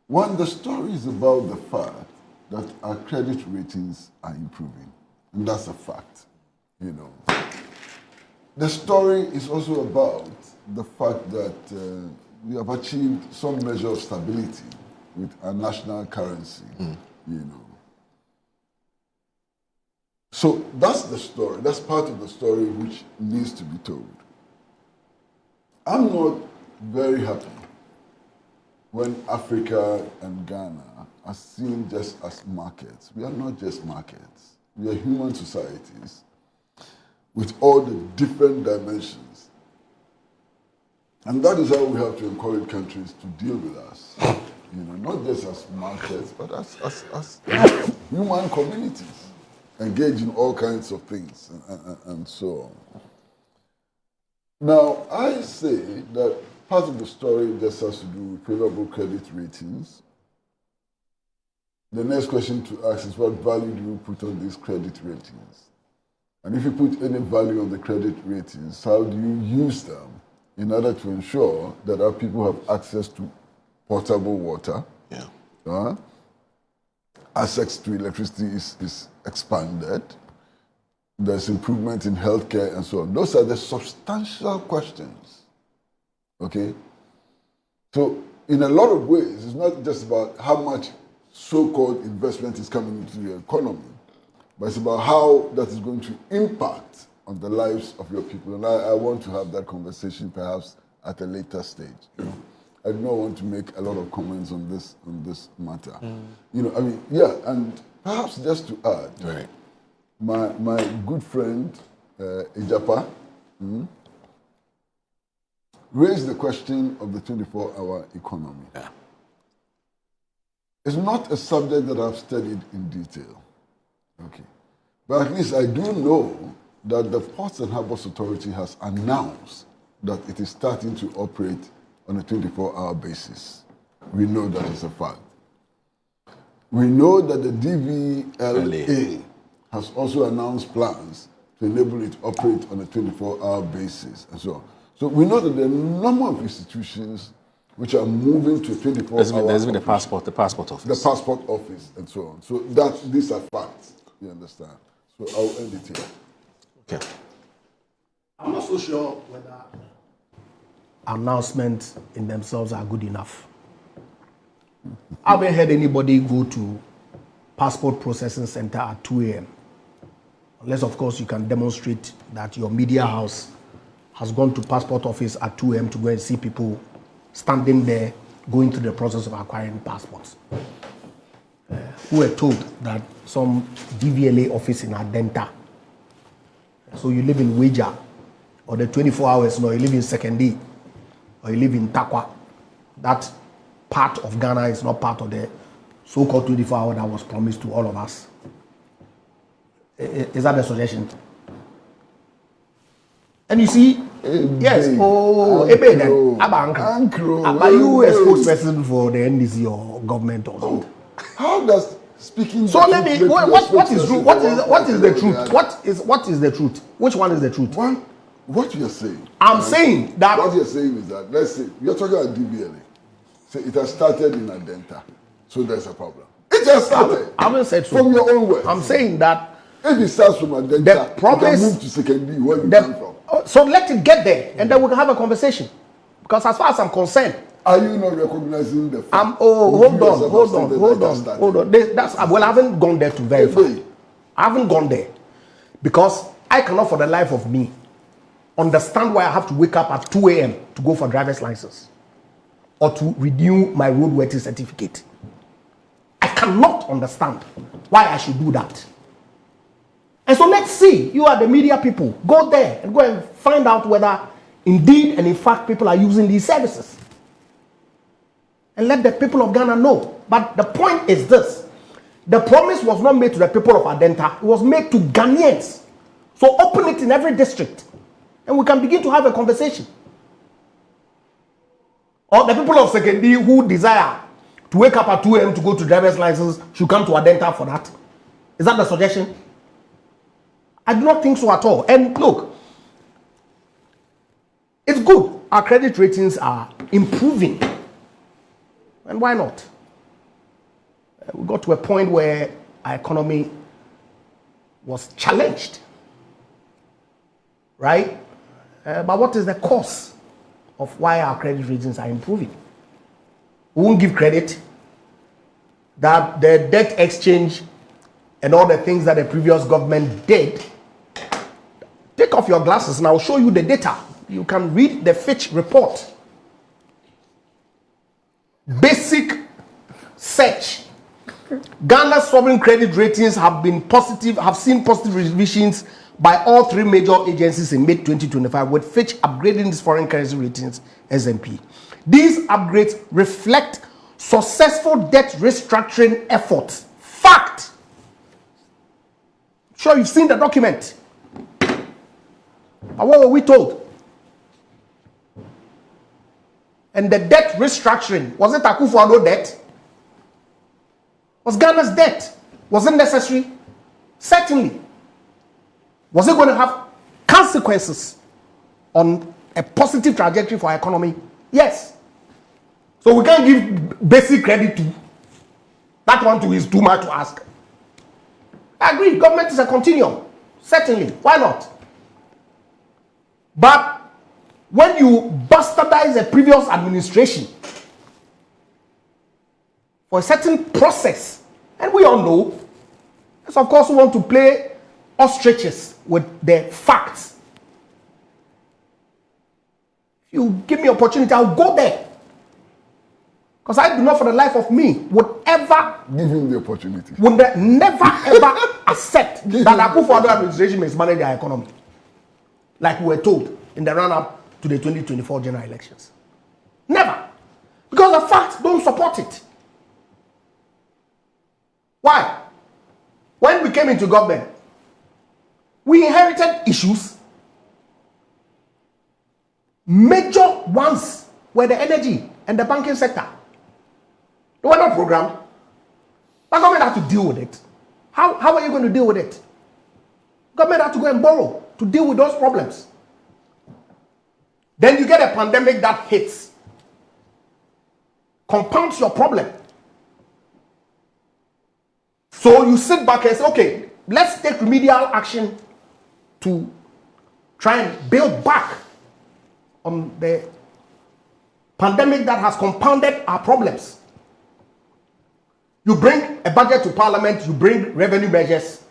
One, the story is about the fact that our credit ratings are improving. And that's a fact, you know. The story is also about the fact that we have achieved some measure of stability with our national currency, you know. So that's the story. That's part of the story which needs to be told. I'm not very happy when Africa and Ghana are seen just as markets. We are not just markets. We are human societies with all the different dimensions. And that is how we have to encourage countries to deal with us. You know, not just as markets, but as human communities, engage in all kinds of things and so on. Now, I say that part of the story just has to do with favorable credit ratings. The next question to ask is, what value do you put on these credit ratings? And if you put any value on the credit ratings, how do you use them in order to ensure that our people have access to potable water? Yeah. Access to electricity is expanded. There's improvement in healthcare and so on. Those are the substantial questions. Okay? So, in a lot of ways, it's not just about how much so-called investment is coming into the economy, but it's about how that is going to impact on the lives of your people. And I want to have that conversation perhaps at a later stage. You know? I do not want to make a lot of comments on this matter. You know, I mean, yeah, and perhaps just to add, right. My good friend Egyapa raised the question of the 24-hour economy. Yeah. It's not a subject that I've studied in detail. Okay. But at least I do know that the Ports and Harbours Authority has announced that it is starting to operate on a 24-hour basis. We know that is a fact. We know that the DVLA has also announced plans to enable it to operate on a 24-hour basis and so on. So we know that there are a number of institutions which are moving to a 24-hour. There's been the passport office. The passport office and so on. So these are facts, you understand. So I'll end it here. Okay. I'm not so sure whether announcements in themselves are good enough. I haven't heard anybody go to passport processing center at 2 a.m. Unless, of course, you can demonstrate that your media house has gone to passport office at 2 a.m. to go and see people standing there going through the process of acquiring passports. We were told that some DVLA office in Adenta, so you live in Weja, or the 24 hours, no, you live in Sekendi, or you live in Takwa, that part of Ghana is not part of the so-called 24 hour that was promised to all of us. Is that the suggestion? And you see, yes, Ebe then, but you a spokesperson for the NDC or government or something. How does speaking? So let me. What is true? What is the truth? What is the truth? Which one is the truth? What you're saying? I'm saying that. What you're saying is that, let's say you're talking about DVLA. So it has started in Adenta, so there's a problem. It has started. I haven't said so. From your own words. I'm saying that. If it starts from Adenta, the promise, you can move to Sekendi where you come from. So let it get there, and then we can have a conversation. Because as far as I'm concerned, are you not recognizing the fact? Hold on. I haven't gone there to verify. I haven't gone there because I cannot, for the life of me, understand why I have to wake up at 2 a.m. to go for driver's license or to renew my roadworthy certificate. I cannot understand why I should do that. And so let's see, you are the media people, go there and go and find out whether indeed and in fact people are using these services. And let the people of Ghana know. But the point is this, the promise was not made to the people of Adenta, it was made to Ghanaians. So open it in every district and we can begin to have a conversation. Or the people of Sekendi who desire to wake up at 2 a.m. to go to driver's license should come to Adenta for that. Is that the suggestion? I do not think so at all. And look, it's good. Our credit ratings are improving. And why not? we got to a point where our economy was challenged, right? But what is the cause of why our credit ratings are improving? We won't give credit that the debt exchange and all the things that the previous government did. Take off your glasses and I'll show you the data. You can read the Fitch report. Basic search. Ghana's sovereign credit ratings have seen positive revisions by all three major agencies in mid-2025, with Fitch upgrading its foreign currency ratings S&P. These upgrades reflect successful debt restructuring efforts. Fact. Sure, you've seen the document. But what were we told? And the debt restructuring, was it Akufo-Addo debt? Was Ghana's debt? Was it necessary? Certainly. Was it going to have consequences on a positive trajectory for our economy? Yes. So we can't give basic credit to that one too is too much to ask. I agree, government is a continuum. Certainly. Why not? But when you bastardize a previous administration for a certain process, and we all know, yes, of course, we want to play ostriches with the facts. If you give me opportunity, I'll go there. Because I do not, for the life of me, would ever give him the opportunity. Would never ever accept that Akufo-Addo administration mismanage our economy, like we were told in the run-up to the 2024 general elections. Never, because the facts don't support it. Why? When we came into government, we inherited issues. Major ones were the energy and the banking sector. They were not programmed. The government had to deal with it. How are you going to deal with it? Government had to go and borrow to deal with those problems. Then you get a pandemic that hits, compounds your problem. So you sit back and say, okay, let's take remedial action to try and build back on the pandemic that has compounded our problems. You bring a budget to parliament, you bring revenue measures,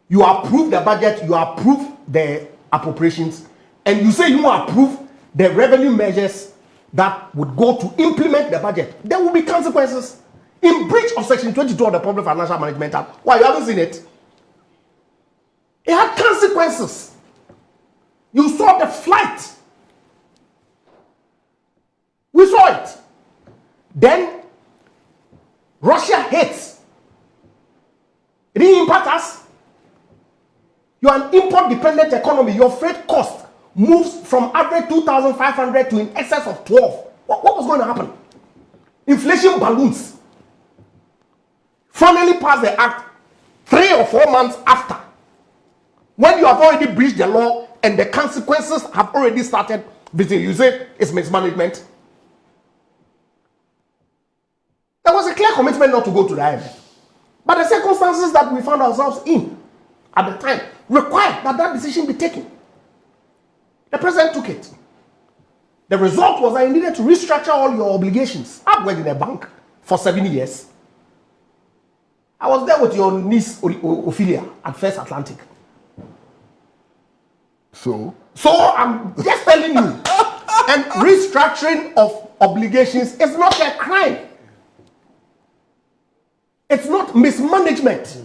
you approve the budget, you approve the appropriations, and you say you approve the revenue measures that would go to implement the budget. There will be consequences in breach of Section 22 of the Public Financial Management Act. Why, you haven't seen it? It had consequences. You saw the flight. We saw it. Then Russia hits. It didn't impact us. You are an import-dependent economy. Your freight cost moves from average 2,500 to in excess of 12. What was going to happen? Inflation balloons. Finally passed the act 3 or 4 months after. When you have already breached the law and the consequences have already started visiting you, say it's mismanagement. There was a clear commitment not to go to the IMF. But the circumstances that we found ourselves in at the time required that that decision be taken. The president took it. The result was that you needed to restructure all your obligations. I've worked in a bank for 7 years. I was there with your niece Ophelia at First Atlantic. So I'm just telling you, and restructuring of obligations is not a crime. It's not mismanagement.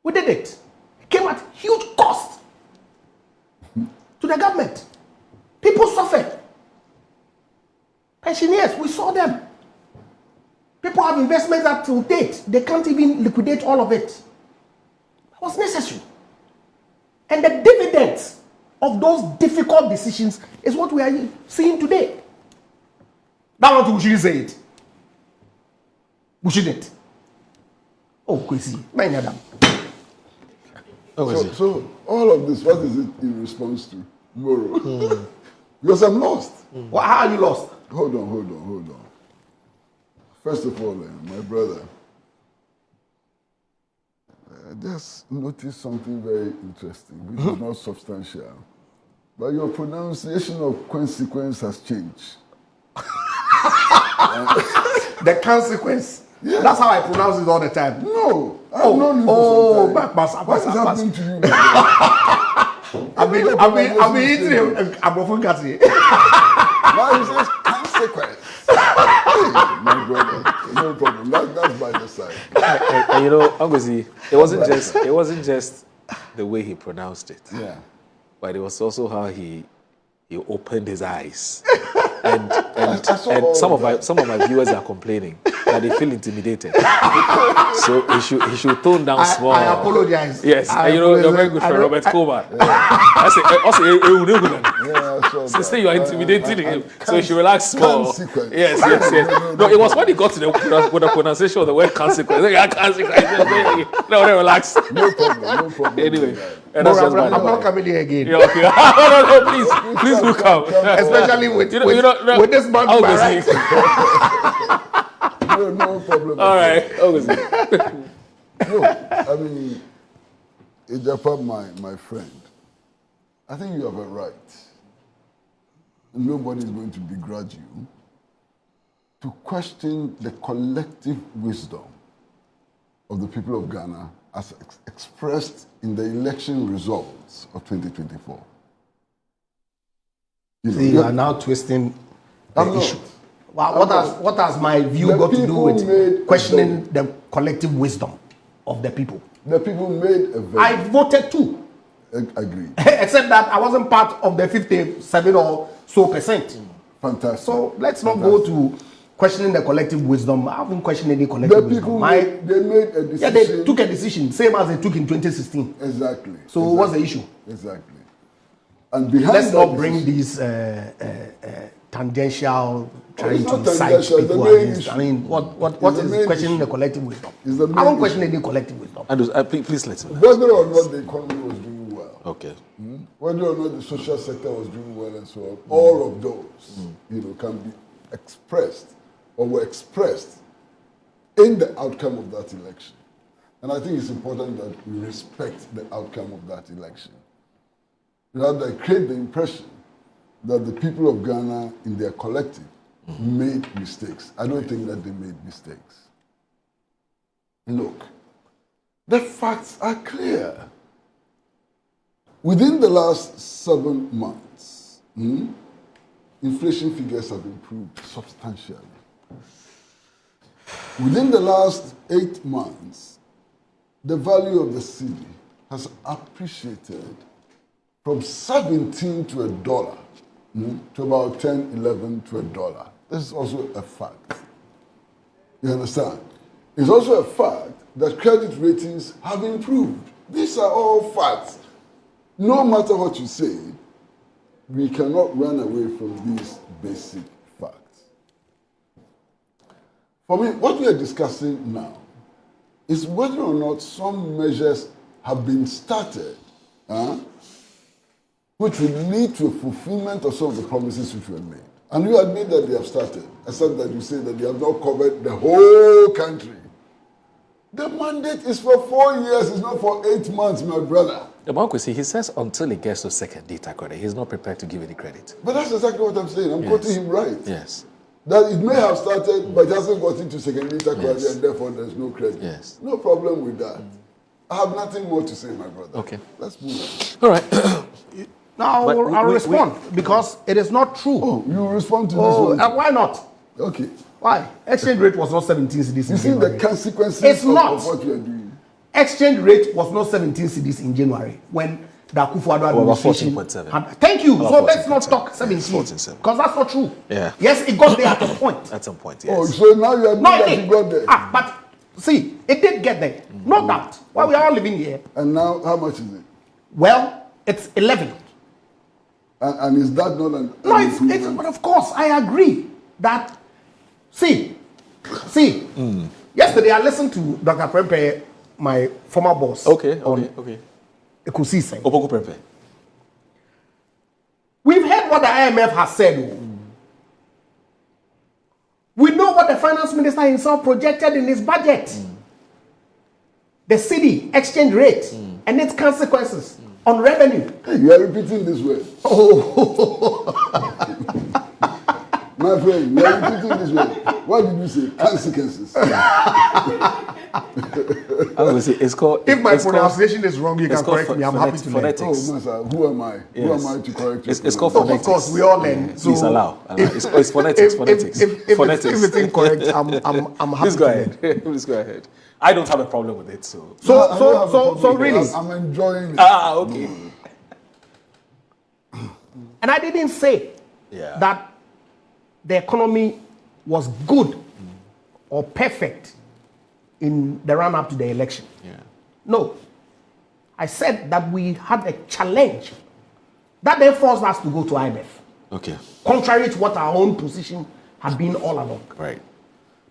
We did it. It came at huge cost to the government. People suffered. Pensioners, we saw them. People have investments that to date, they can't even liquidate all of it. That was necessary. And the dividends of those difficult decisions is what we are seeing today. That one we shouldn't say it. We shouldn't. Oh, Kwesi, my madam. So all of this, what is it in response to? Moro. Because I'm lost. Well, how are you lost? Hold on. First of all, my brother, I just noticed something very interesting, which is not substantial. But your pronunciation of consequence has changed. The consequence. Yeah. That's how I pronounce it all the time. No, I've known you for some time. What is happening to you? I've been eating a bofungati. Now he says consequence. Hey, my brother, no problem. That's by the side. And you know, obviously, it wasn't just the way he pronounced it. Yeah. But it was also how he opened his eyes. And some of my viewers are complaining that they feel intimidated. So he should tone down small. I apologize. Yes, and you know you're very good for Robert Coleman. So say you are intimidating him, so he should relax small. Yes. No, it was when he got to the pronunciation of the word consequence. No, relax. No problem. Anyway, and I'm not coming here again. Yeah, okay. No, please do come. Especially with this man to my right. No problem. All right. No, I mean, Egyapa, my friend, I think you have a right. Nobody is going to begrudge you to question the collective wisdom of the people of Ghana as expressed in the election results of 2024. You are now twisting the issue. What has my view got to do with questioning the collective wisdom of the people? The people made a vote. I voted too. Agreed. Except that I wasn't part of the 57 or so percent. Fantastic. So let's not go to questioning the collective wisdom. I haven't questioned any collective wisdom. They made a decision. Yeah, they took a decision, same as they took in 2016. Exactly. So what's the issue? Exactly. And behind let's not bring these tangential trying to cite people against. I mean, what is questioning the collective wisdom? I won't question any collective wisdom. And please let me. Whether or not the economy was doing well, okay, whether or not the social sector was doing well, and so on, all of those, can be expressed or were expressed in the outcome of that election. And I think it's important that we respect the outcome of that election. Rather, create the impression that the people of Ghana, in their collective, made mistakes. I don't think that they made mistakes. Look, the facts are clear. Within the last 7 months, inflation figures have improved substantially. Within the last 8 months, the value of the cedi has appreciated from 17 to $1 to about 10, 11 to $1. This is also a fact. You understand? It's also a fact that credit ratings have improved. These are all facts. No matter what you say, we cannot run away from these basic facts. For me, what we are discussing now is whether or not some measures have been started which will lead to a fulfillment of some of the promises which were made. And you admit that they have started, except that you say that they have not covered the whole country. The mandate is for 4 years, it's not for 8 months, my brother. Kwesi, he says until he gets to second data credit, he's not prepared to give any credit. But that's exactly what I'm saying. I'm quoting him right. Yes. That it may have started, but it hasn't got into second data credit, and therefore there's no credit. Yes. No problem with that. I have nothing more to say, my brother. Okay. Let's move on. All right. Now I'll respond because it is not true. Oh, you respond to this one? Why not? Okay. Why? Exchange rate was not 17 cedis in January. You see the consequences of what we are doing? Exchange rate was not 17 cedis in January when the Akufo-Addo administration... 14.7. Thank you. So let's not talk 17. Because that's not true. Yeah. Yes, it got there at a point. At some point, yes. Oh, so now you admit that it got there. But see, it did get there. No doubt. Well, we are all living here. And now, how much is it? Well, it's 11. And is that not an... No, it's but of course, I agree that... See, yesterday I listened to Dr. Prempe, my former boss. Okay. Ekusi saying. Opoku Prempe. We've heard what the IMF has said. We know what the finance minister himself projected in his budget the cedi exchange rate and its consequences on revenue. Hey, you are repeating this word. Oh, My friend, you are repeating this word. What did you say? Consequences. I would say it's called. if my it's pronunciation is wrong, you it's can correct me. I'm happy to learn. phonetics. Oh, Master, who am I? Who am I to correct you? It's called Oh, phonetics. of course, we all learn. So Please allow. It's phonetics. Phonetics. Phonetics. If it's incorrect, I'm happy Please go to ahead. learn. Please go ahead. I don't have a problem with it. So. I don't have a problem So with it. really, I'm enjoying it. Okay. and I didn't say Yeah. that the economy was good or perfect in the run-up to the election. Yeah. No. I said that we had a challenge that then forced us to go to IMF, Okay. contrary to what our own position had been all along. Right.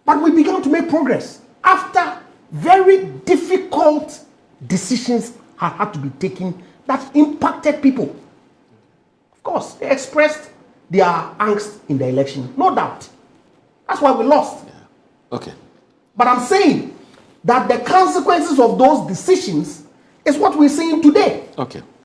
But we began to make progress after very difficult decisions had to be taken that impacted people. Of course, they expressed their angst in the election, no doubt. That's why we lost. Okay. But I'm saying that the consequences of those decisions is what we're seeing today. Okay.